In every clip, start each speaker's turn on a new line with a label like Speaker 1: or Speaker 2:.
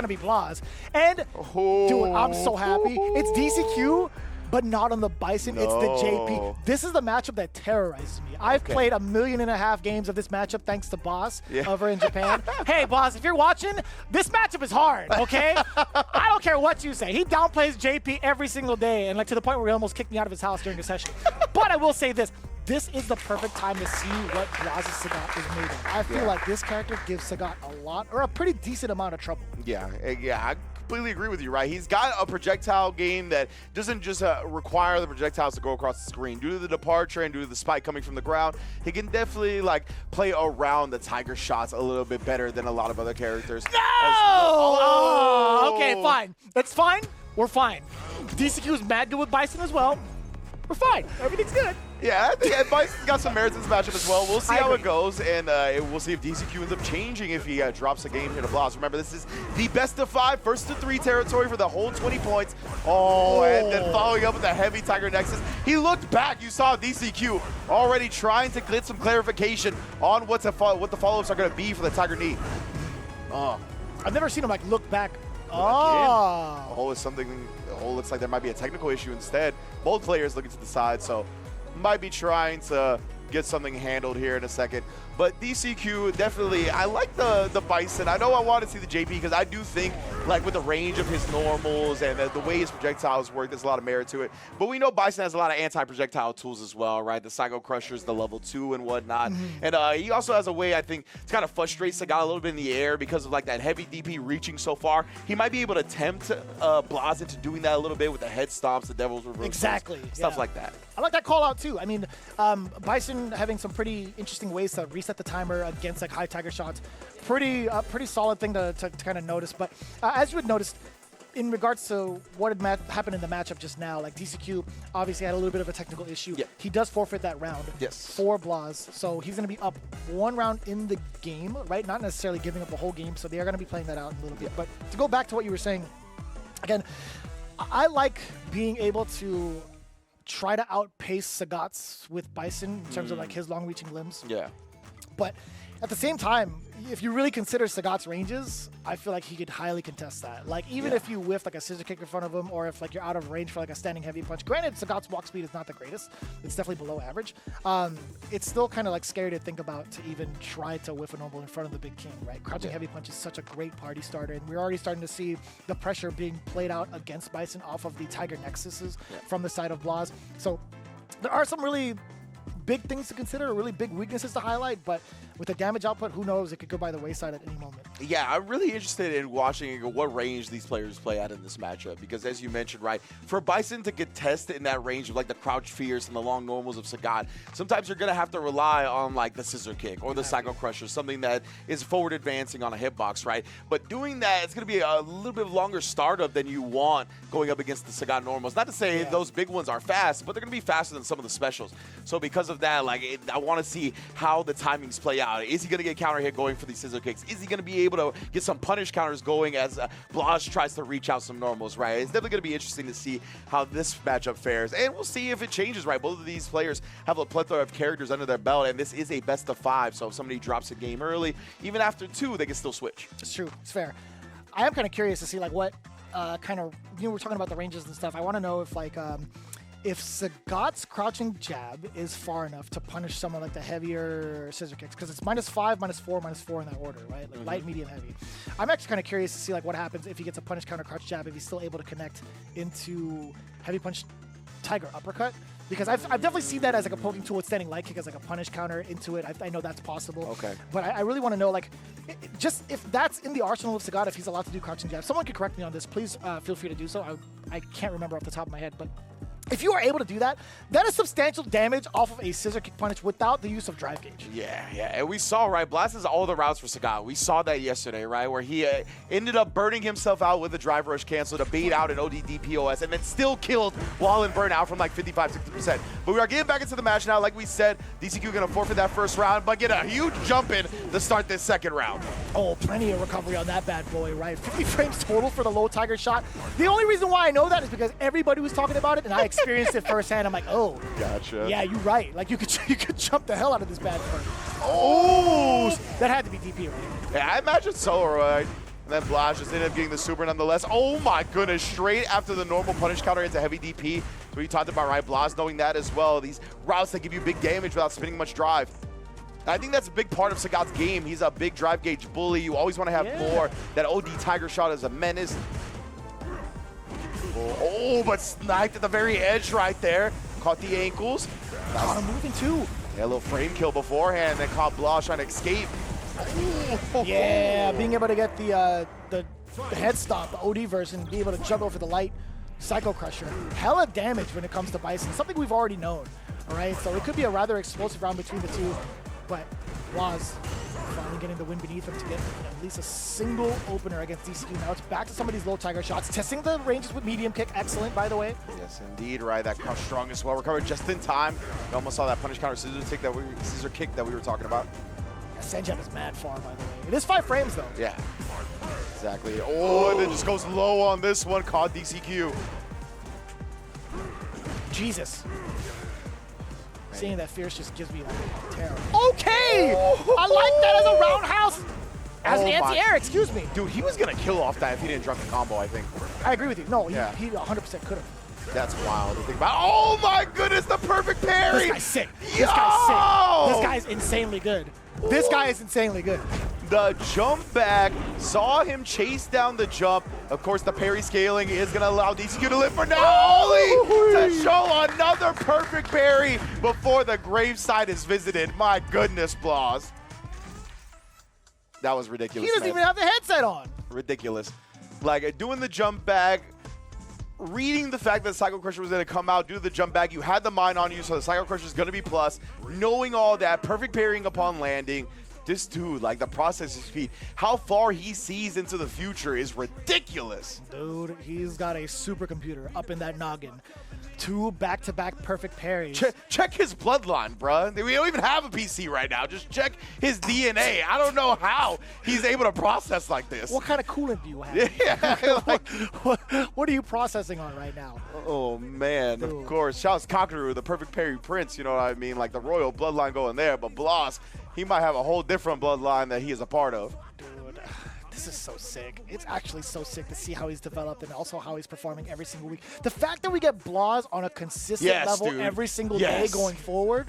Speaker 1: going to be Blaz. And, dude, I'm so happy. It's DCQ, but not on the Bison.
Speaker 2: No.
Speaker 1: It's the JP. This is the matchup that terrorizes me. I've played 1.5 million games of this matchup thanks to Boss over in Japan. Hey, Boss, if you're watching, this matchup is hard, okay? I don't care what you say. He downplays JP every single day, and like to the point where he almost kicked me out of his house during a session. But I will say this. This is the perfect time to see what Blaz's Sagat is made of. I feel like this character gives Sagat a lot, or a pretty decent amount of trouble.
Speaker 2: Yeah, I completely agree with you, right? He's got a projectile game that doesn't just require the projectiles to go across the screen. Due to the departure and due to the spike coming from the ground, he can definitely like play around the Tiger shots a little bit better than a lot of other characters.
Speaker 1: No! Oh, okay, fine. That's fine. We're fine. DCQ is mad good with Bison as well. We're fine. Everything's good.
Speaker 2: Yeah, I think Bison's got some merits in this matchup as well. We'll see how it goes, and we'll see if DCQ ends up changing if he drops a game here to Blaz. Remember, this is the best of 5, first to 3 territory for the whole 20 points. Oh, and then following up with a heavy Tiger Nexus. He looked back. You saw DCQ already trying to get some clarification on what the follow-ups are going to be for the Tiger knee.
Speaker 1: I've never seen him like look back.
Speaker 2: Oh, looks like there might be a technical issue instead. Both players looking to the side, so might be trying to get something handled here in a second. But DCQ, definitely, I like the Bison. I know I want to see the JP because I do think, like, with the range of his normals and the way his projectiles work, there's a lot of merit to it. But we know Bison has a lot of anti-projectile tools as well, right? The Psycho Crushers, the level 2 and whatnot. And he also has a way, I think, to kind of frustrate Sagat a little bit in the air because of, like, that heavy DP reaching so far. He might be able to tempt Blaz into doing that a little bit with the head stomps, the Devil's Reversals, stuff like that.
Speaker 1: I like that call out too. I mean, Bison having some pretty interesting ways to reset the timer against like high Tiger shots. Pretty solid thing to kind of notice. But as you had noticed, in regards to what had happened in the matchup just now, like DCQ obviously had a little bit of a technical issue. He does forfeit that round for Blaz. So he's going to be up 1 round in the game, right? Not necessarily giving up the whole game. So they are going to be playing that out a little bit. But to go back to what you were saying, again, I like being able to try to outpace Sagat's with Bison in terms of like his long-reaching limbs.
Speaker 2: Yeah.
Speaker 1: But at the same time, if you really consider Sagat's ranges, I feel like he could highly contest that. Like even if you whiff like a scissor kick in front of him, or if like you're out of range for like a standing heavy punch. Granted, Sagat's walk speed is not the greatest. It's definitely below average. It's still kind of like scary to think about to even try to whiff a normal in front of the big king, right? Crouching heavy punch is such a great party starter, and we're already starting to see the pressure being played out against Bison off of the Tiger Nexuses from the side of Blaz. So there are some really big things to consider, really big weaknesses to highlight, but with the damage output, who knows, it could go by the wayside at any moment.
Speaker 2: Yeah, I'm really interested in watching what range these players play at in this matchup, because as you mentioned, right, for Bison to get tested in that range of like the crouch fierce and the long normals of Sagat, sometimes you're going to have to rely on like the scissor kick or the Psycho Crusher, something that is forward advancing on a hitbox, right? But doing that, it's going to be a little bit longer startup than you want going up against the Sagat normals. Not to say those big ones are fast, but they're going to be faster than some of the specials. So because of that, like I want to see how the timings play out. Is he going to get counter hit going for these scissor kicks? Is he going to be able to get some punish counters going as Blaz tries to reach out some normals, right? It's definitely going to be interesting to see how this matchup fares, and we'll see if it changes, right? Both of these players have a plethora of characters under their belt, and this is a best of 5, so if somebody drops a game early, even after 2, they can still switch.
Speaker 1: It's true. It's fair. I am kind of curious to see like what kind of, we're talking about the ranges and stuff. I want to know if like if Sagat's crouching jab is far enough to punish someone like the heavier scissor kicks, because it's -5, -4, -4 in that order, right? Like light, medium, heavy. I'm actually kind of curious to see like what happens if he gets a punish counter crouch jab, if he's still able to connect into heavy punch Tiger uppercut. Because I've definitely seen that as like a poking tool with standing light kick as like a punish counter into it. I know that's possible.
Speaker 2: Okay.
Speaker 1: But I really want to know like just if that's in the arsenal of Sagat, if he's allowed to do crouching jab. Someone could correct me on this. Please feel free to do so. I can't remember off the top of my head, but if you are able to do that, that is substantial damage off of a scissor kick punish without the use of drive gauge.
Speaker 2: Yeah. And we saw, right, Blaz is all the routes for Sagat. We saw that yesterday, right, where he ended up burning himself out with the drive rush cancel to bait out an OD DPOS and then still killed while in burnout from like 55-60%. But we are getting back into the match now. Like we said, DCQ going to forfeit that first round, but get a huge jump in to start this second round.
Speaker 1: Oh, plenty of recovery on that bad boy, right? 50 frames total for the low Tiger shot. The only reason why I know that is because everybody was talking about it, and I experienced it firsthand. I'm like, oh,
Speaker 2: gotcha.
Speaker 1: Yeah, you're right. Like you could jump the hell out of this bad boy. Oh, that had to be DP, right?
Speaker 2: Yeah, I imagine so, right? And then Blaz just ended up getting the super nonetheless. Oh my goodness, straight after the normal punish counter into heavy DP. So you talked about, right? Blaz knowing that as well. These routes that give you big damage without spending much drive. I think that's a big part of Sagat's game. He's a big drive gauge bully. You always want to have more. That OD Tiger shot is a menace. Oh, but sniped at the very edge right there. Caught the ankles.
Speaker 1: I'm moving too.
Speaker 2: Yeah, a little frame kill beforehand, then caught Blaz trying to escape.
Speaker 1: Yeah, being able to get the head stomp, the OD version, be able to jump over the light Psycho Crusher. Hella damage when it comes to Bison, something we've already known. All right, so it could be a rather explosive round between the two, but Blaz finally getting the win beneath him to get at least a single opener against DCQ. Now it's back to some of these low Tiger shots. Testing the ranges with medium kick. Excellent, by the way.
Speaker 2: Yes, indeed, right. That crush strong as well. Recovered just in time. You almost saw that punish counter scissor kick that we were talking about.
Speaker 1: Yeah, Sanjab is mad far, by the way. It is 5 frames, though.
Speaker 2: Yeah, exactly. Oh, and it just goes low on this one. Caught DCQ.
Speaker 1: Jesus. Seeing that Fierce just gives me like terror. Okay! I like that as a roundhouse! As an anti-air, excuse me.
Speaker 2: Dude, he was going to kill off that if he didn't drop the combo, I think.
Speaker 1: I agree with you. No, he 100% could have.
Speaker 2: That's wild to think about. Oh my goodness, the perfect parry!
Speaker 1: This guy's sick. This guy's sick. This guy's insanely good. This guy is insanely good.
Speaker 2: The jump back, saw him chase down the jump. Of course, the parry scaling is going to allow DCQ to live for now. Only to show another perfect parry before the graveside is visited. My goodness, Blaz. That was ridiculous.
Speaker 1: He doesn't even have the headset on.
Speaker 2: Ridiculous. Like, doing the jump back, reading the fact that Psycho Crusher was going to come out, do the jump back. You had the mine on you, so the Psycho Crusher is going to be plus. Knowing all that, perfect parrying upon landing. This dude, like the processing speed, how far he sees into the future is ridiculous.
Speaker 1: Dude, he's got a supercomputer up in that noggin. 2 back-to-back perfect parries.
Speaker 2: Check his bloodline, bruh. We don't even have a PC right now. Just check his DNA. I don't know how he's able to process like this.
Speaker 1: What kind of coolant do you have?
Speaker 2: Yeah, like,
Speaker 1: what are you processing on right now?
Speaker 2: Oh, man. Dude. Of course. Shouts Kakaru, the perfect parry prince, you know what I mean? Like the royal bloodline going there. But Blaz, he might have a whole different bloodline that he is a part of.
Speaker 1: Dude, this is so sick. It's actually so sick to see how he's developed and also how he's performing every single week. The fact that we get Blaz on a consistent level every single day going forward,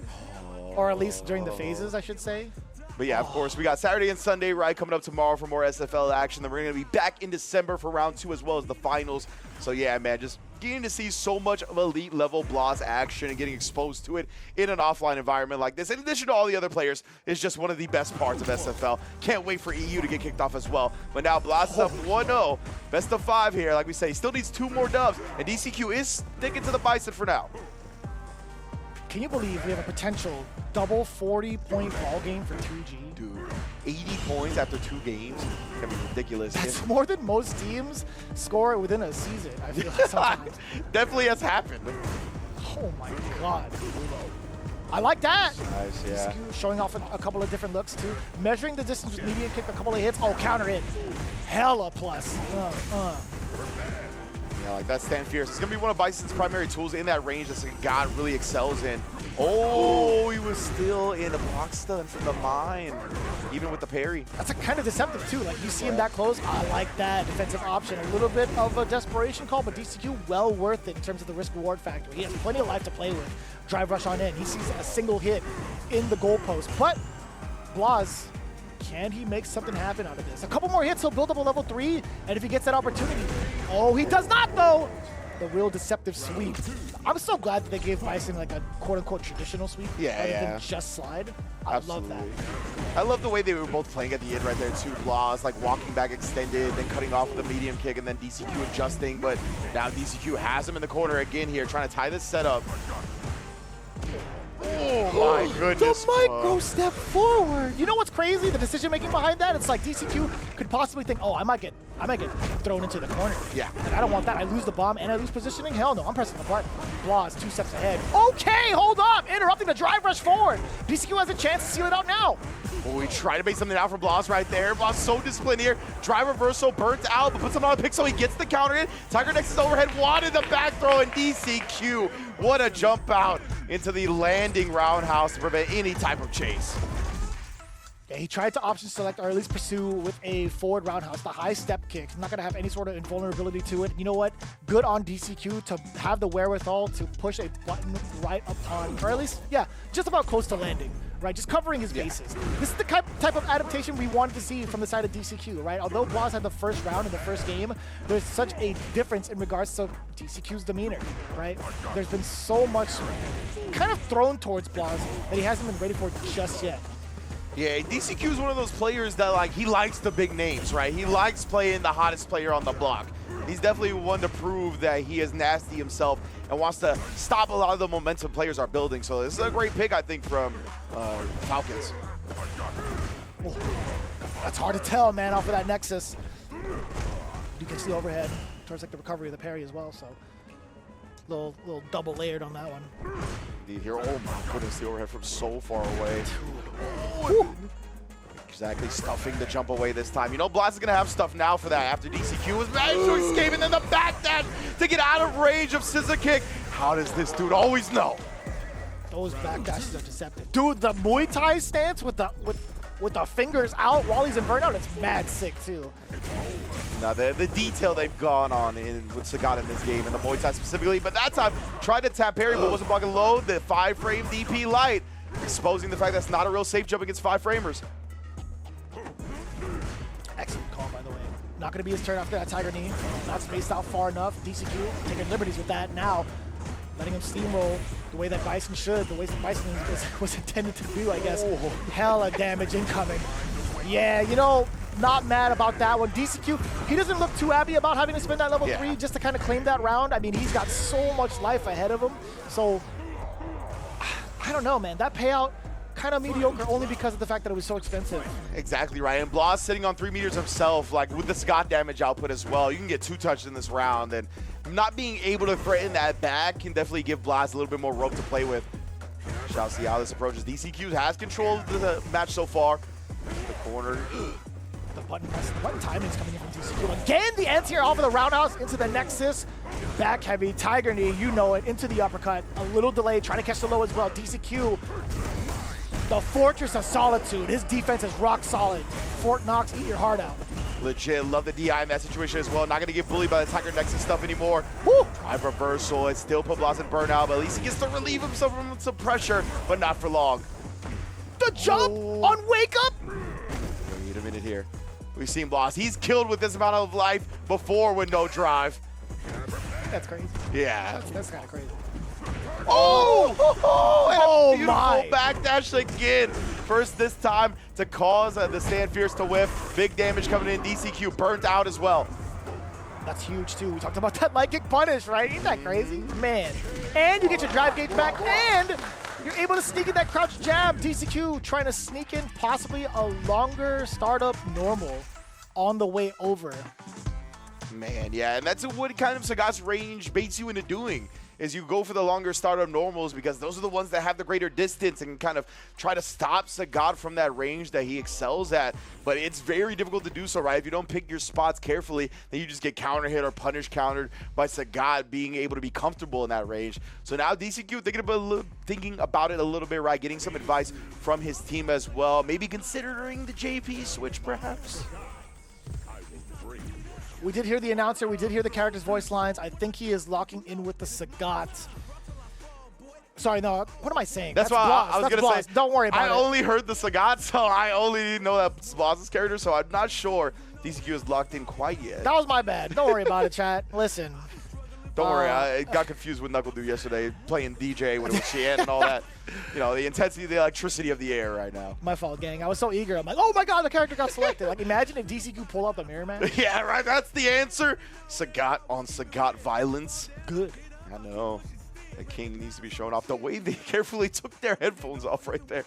Speaker 1: or at least during the phases, I should say.
Speaker 2: But yeah, of course, we got Saturday and Sunday, right, coming up tomorrow for more SFL action. Then we're going to be back in December for round 2 as well as the finals. So yeah, man, just getting to see so much of elite level Blaz action and getting exposed to it in an offline environment like this, in addition to all the other players, is just one of the best parts of SFL. Can't wait for EU to get kicked off as well. But now Blaz is up 1-0. Best of 5 here, like we say. Still needs 2 more dubs, and DCQ is sticking to the Bison for now.
Speaker 1: Can you believe we have a potential double 40-point ball game for 2G?
Speaker 2: Dude, 80 points after 2 games? It's gonna be ridiculous.
Speaker 1: That's more than most teams score within a season, I feel like sometimes.
Speaker 2: Definitely has happened.
Speaker 1: Oh my god. I like that.
Speaker 2: Nice, yeah.
Speaker 1: Showing off a couple of different looks too. Measuring the distance with medium kick, a couple of hits. Oh, counter hit. Hella plus.
Speaker 2: Yeah, like that stand fierce. It's going to be one of Bison's primary tools in that range that Sagat really excels in. Oh, he was still in a block stun from the mine, even with the parry.
Speaker 1: That's a kind of deceptive too. Like you see him that close. I like that defensive option. A little bit of a desperation call, but DCQ well worth it in terms of the risk reward factor. He has plenty of life to play with. Drive rush on in. He sees a single hit in the goalpost. But Blaz, can he make something happen out of this? A couple more hits, he'll build up a level 3, and if he gets that opportunity. Oh, he does not though! The real deceptive sweep. I'm so glad that they gave Bison like a quote-unquote traditional sweep rather than just slide. I love that.
Speaker 2: I love the way they were both playing at the end right there too. Blaz like walking back extended, then cutting off with a medium kick, and then DCQ adjusting, but now DCQ has him in the corner again here, trying to tie this setup. Oh my goodness.
Speaker 1: The micro step forward. You know what's crazy? The decision making behind that? It's like DCQ could possibly think, oh, I might get thrown into the corner.
Speaker 2: Yeah.
Speaker 1: And I don't want that. I lose the bomb and I lose positioning. Hell no, I'm pressing the button. Blaz 2 steps ahead. Okay, hold up. Interrupting the drive rush forward. DCQ has a chance to seal it out now.
Speaker 2: Well, we try to make something out for Blaz right there. Blaz so disciplined here. Drive reversal, burnt out, but puts him on a pick so he gets the counter in. Tiger Nexus overhead, wanted the back throw, and DCQ. What a jump out into the landing roundhouse to prevent any type of chase.
Speaker 1: Yeah, he tried to option select or at least pursue with a forward roundhouse, the high step kick. He's not going to have any sort of invulnerability to it. You know what? Good on DCQ to have the wherewithal to push a button right upon, or at least, yeah, just about close to landing, right? Just covering his bases. This is the type of adaptation we wanted to see from the side of DCQ, right? Although Blaz had the first round in the first game, there's such a difference in regards to DCQ's demeanor, right? There's been so much kind of thrown towards Blaz that he hasn't been ready for just yet.
Speaker 2: Yeah, DCQ is one of those players that, like, he likes the big names, right? He likes playing the hottest player on the block. He's definitely one to prove that he is nasty himself and wants to stop a lot of the momentum players are building. So this is a great pick, I think, from Falcons.
Speaker 1: Oh, that's hard to tell, man, off of that Nexus. You can see overhead towards like the recovery of the parry as well, so little double layered on that one.
Speaker 2: Indeed here, oh my goodness, the overhead from so far away. Exactly, stuffing the jump away this time. You know, Blaz is going to have stuff now for that after DCQ was managed to escape, and then the back dash to get out of range of Scissor Kick. How does this dude always know?
Speaker 1: Those back dashes are deceptive. Dude, the Muay Thai stance with the fingers out while he's in Burnout, it's mad sick too.
Speaker 2: Now the detail they've gone on with Sagat in this game, and the Muay Thai specifically, but that time tried to tap parry but wasn't blocking low. The 5-frame DP light, exposing the fact that's not a real safe jump against 5-framers.
Speaker 1: Excellent call, by the way. Not going to be his turn after that Tiger Knee. Not spaced out far enough. DCQ taking liberties with that now. Letting him steamroll the way that Bison should, the way that Bison was intended to do, I guess. Hella damage incoming. Yeah, you know, not mad about that one. DCQ, he doesn't look too happy about having to spend that level 3 just to kind of claim that round. I mean, he's got so much life ahead of him. So, I don't know, man. That payout, kind of mediocre only because of the fact that it was so expensive.
Speaker 2: Exactly right. And Blaz sitting on 3 meters himself, like with the Sagat damage output as well. You can get 2 touches in this round, and not being able to threaten that back can definitely give Blaz a little bit more rope to play with. Shall see how this approaches. DCQ has control of the match so far. The corner.
Speaker 1: The button timing is coming in from DCQ. Again, the anti-air off of the roundhouse into the Nexus. Back heavy, Tiger Knee, you know it, into the uppercut. A little delay, trying to catch the low as well. DCQ, the Fortress of Solitude. His defense is rock solid. Fort Knox, eat your heart out.
Speaker 2: Legit, love the DI in that situation as well. Not going to get bullied by the Tiger Nexus stuff anymore.
Speaker 1: Woo!
Speaker 2: Drive reversal, it still put Blaz in Burnout, but at least he gets to relieve himself from some pressure, but not for long.
Speaker 1: The jump on Wake Up!
Speaker 2: Wait a minute here. We've seen Blaz. He's killed with this amount of life before with no drive.
Speaker 1: That's crazy.
Speaker 2: Yeah.
Speaker 1: That's kind of crazy.
Speaker 2: Oh, beautiful
Speaker 1: my.
Speaker 2: backdash again. First this time to cause the Stand Fierce to whiff. Big damage coming in. DCQ burnt out as well.
Speaker 1: That's huge too. We talked about that light kick punish, right? Ain't that crazy? Man. And you get your drive gauge back, and you're able to sneak in that crouch jab. DCQ trying to sneak in possibly a longer startup normal on the way over.
Speaker 2: Man, yeah, and that's what kind of Sagat's range baits you into doing, is you go for the longer startup normals because those are the ones that have the greater distance and kind of try to stop Sagat from that range that he excels at. But it's very difficult to do so, right? If you don't pick your spots carefully, then you just get counter hit or punish countered by Sagat being able to be comfortable in that range. So now DCQ thinking about it a little bit, right? Getting some advice from his team as well. Maybe considering the JP switch, perhaps.
Speaker 1: We did hear the announcer. We did hear the character's voice lines. I think he is locking in with the Sagat. Sorry, no. What am I saying?
Speaker 2: That's why
Speaker 1: Blaz.
Speaker 2: I was going to say.
Speaker 1: Don't worry about it.
Speaker 2: I only heard the Sagat, so I only know that's Blaz's character, so I'm not sure DCQ is locked in quite yet.
Speaker 1: That was my bad. Don't worry about it, chat. Listen.
Speaker 2: Don't worry. I got confused with Knuckle Dude yesterday, playing DJ when it was Chien and all that. You know, the intensity, the electricity of the air right now.
Speaker 1: My fault, gang. I was so eager. I'm like, oh my god, the character got selected. Like, imagine if DCQ pulled out the mirror, man.
Speaker 2: Yeah, right. That's the answer. Sagat on Sagat violence.
Speaker 1: Good.
Speaker 2: I know. The king needs to be shown off. The way they carefully took their headphones off right there.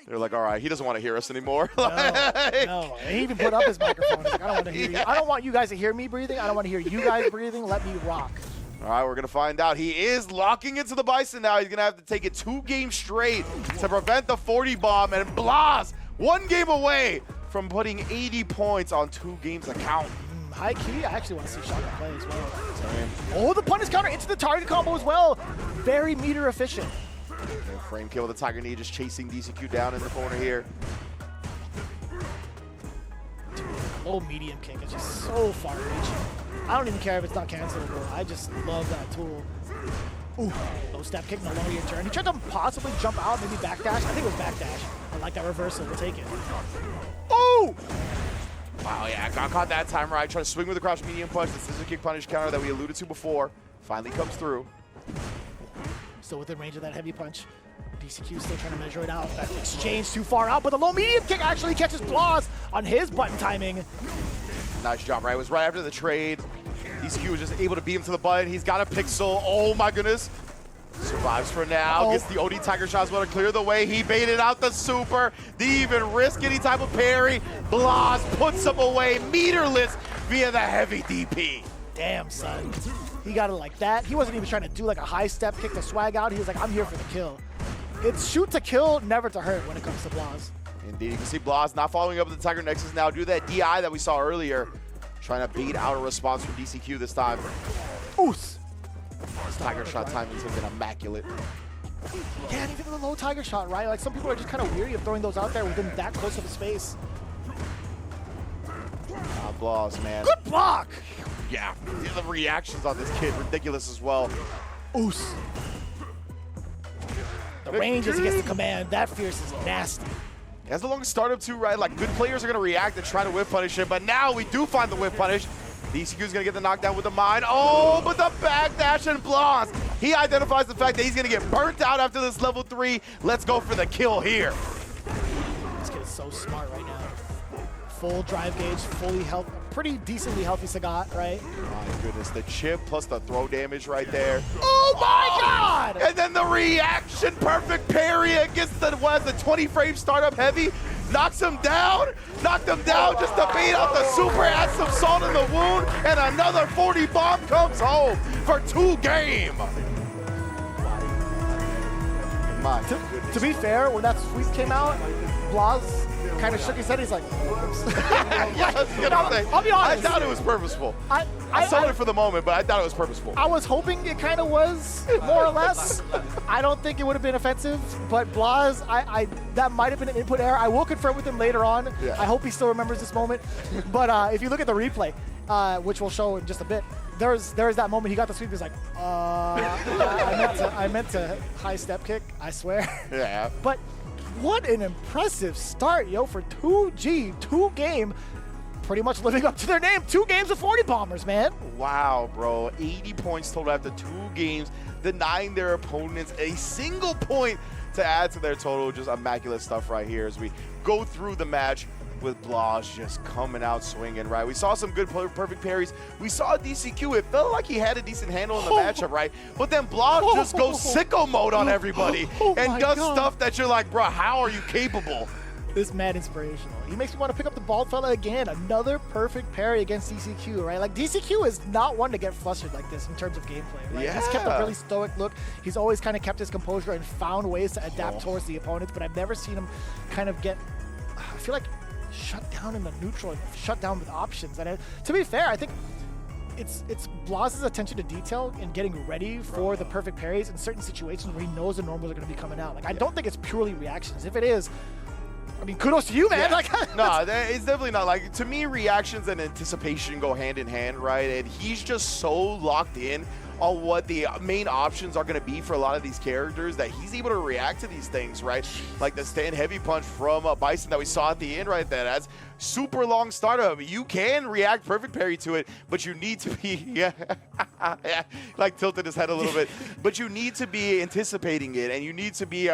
Speaker 2: They're like, all right, he doesn't want to hear us anymore.
Speaker 1: No. And he even put up his microphone. He's like, I don't want to hear you. I don't want you guys to hear me breathing. I don't want to hear you guys breathing. Let me rock.
Speaker 2: All right, we're going to find out. He is locking into the Bison now. He's going to have to take it 2 games straight to prevent the 40 bomb. And Blaz, 1 game away from putting 80 points on 2 games account.
Speaker 1: High key, I actually want to see Shotgun play as well. Oh, the punish counter into the target combo as well. Very meter efficient.
Speaker 2: Frame kill with the Tiger Knee, just chasing DCQ down in the corner here.
Speaker 1: low medium kick is just so far reaching. I don't even care if it's not cancelable. I just love that tool. Ooh, low step kick, no longer your turn. He tried to possibly jump out, maybe backdash. I think it was backdash. I like that reversal. We'll take it.
Speaker 2: Oh! Wow, yeah, got caught that time right. Trying to swing with the crouch medium punch. The scissor kick punish counter that we alluded to before finally comes through.
Speaker 1: Still within range of that heavy punch. DCQ still trying to measure it out. That exchange too far out, but the low medium kick actually catches Blaz on his button timing.
Speaker 2: Nice job, right? It was right after the trade. DCQ was just able to beat him to the button. He's got a pixel. Oh my goodness. Survives for now. Gets the OD Tiger Shot as well to clear the way. He baited out the super. Didn't even risk any type of parry. Blaz puts him away meterless via the heavy DP.
Speaker 1: Damn, son. He got it like that. He wasn't even trying to do like a high step kick to swag out. He was like, I'm here for the kill. It's shoot to kill, never to hurt when it comes to Blaz.
Speaker 2: Indeed, you can see Blaz not following up with the Tiger Nexus now. Do that DI that we saw earlier. Trying to beat out a response from DCQ this time.
Speaker 1: Oos!
Speaker 2: His Tiger Shot timings have been immaculate.
Speaker 1: Yeah, and even the low Tiger Shot, right? Like some people are just kind of weary of throwing those out there within that close of a space.
Speaker 2: Blaz, man.
Speaker 1: Good block!
Speaker 2: Yeah, the reactions on this kid, ridiculous as well.
Speaker 1: Oos. The range as he gets the command, that Fierce is nasty.
Speaker 2: He has the longest startup too, right? Like good players are gonna react and try to whip punish him, but now we do find the whip punish. DCQ is gonna get the knockdown with the mine. Oh, but the backdash and Blaz. He identifies the fact that he's gonna get burnt out after this level 3. Let's go for the kill here.
Speaker 1: This kid is so smart right now. Full drive gauge, fully healthy, pretty decently healthy Sagat, right?
Speaker 2: My goodness, the chip plus the throw damage right there.
Speaker 1: Oh my God!
Speaker 2: And then the reaction, perfect parry against the 20 frame startup heavy. Knocks him down, knocked him down just to beat out the super, add some salt in the wound, and another 40 bomb comes home for 2 game. My
Speaker 1: To be fair, when that sweep came out, Blaz kind of shook his head. He's like, oops.
Speaker 2: Yeah, I was gonna say,
Speaker 1: I'll be honest.
Speaker 2: I thought it was purposeful. I sold it for the moment, but I thought it was purposeful.
Speaker 1: I was hoping it kind of was, more or less. I don't think it would have been offensive, but Blaz, that might have been an input error. I will confirm with him later on.
Speaker 2: Yeah.
Speaker 1: I hope he still remembers this moment. But if you look at the replay, which we'll show in just a bit, there's that moment he got the sweep. He's like, I meant to high step kick, I swear.
Speaker 2: Yeah.
Speaker 1: But what an impressive start, yo, for 2G, 2 game, pretty much living up to their name. 2 games of 40 bombers, man.
Speaker 2: Wow, bro. 80 points total after 2 games, denying their opponents a single point to add to their total. Just immaculate stuff right here as we go through the match with Blaz just coming out swinging, right? We saw some good perfect parries. We saw DCQ. It felt like he had a decent handle in the matchup, right? But then Blaz just goes sicko mode on everybody and does stuff that you're like, bro, how are you capable?
Speaker 1: This mad inspirational. He makes me want to pick up the bald fella again. Another perfect parry against DCQ, right? Like, DCQ is not one to get flustered like this in terms of gameplay, right?
Speaker 2: Yeah.
Speaker 1: He's kept a really stoic look. He's always kind of kept his composure and found ways to adapt towards the opponents, but I've never seen him kind of get, I feel like, shut down in the neutral and shut down with options. And to be fair, I think it's Blaz's attention to detail and getting ready for the perfect parries in certain situations where he knows the normals are going to be coming out. Like, I don't think it's purely reactions. If it is, I mean, kudos to you, man.
Speaker 2: Yeah.
Speaker 1: Like,
Speaker 2: no, it's definitely not. Like, to me, reactions and anticipation go hand in hand, right? And he's just so locked in on what the main options are going to be for a lot of these characters that he's able to react to these things, right? Like the stand heavy punch from Bison that we saw at the end right there. That's super long startup. You can react perfect parry to it, but you need to be, like tilted his head a little bit, but you need to be anticipating it and you need to be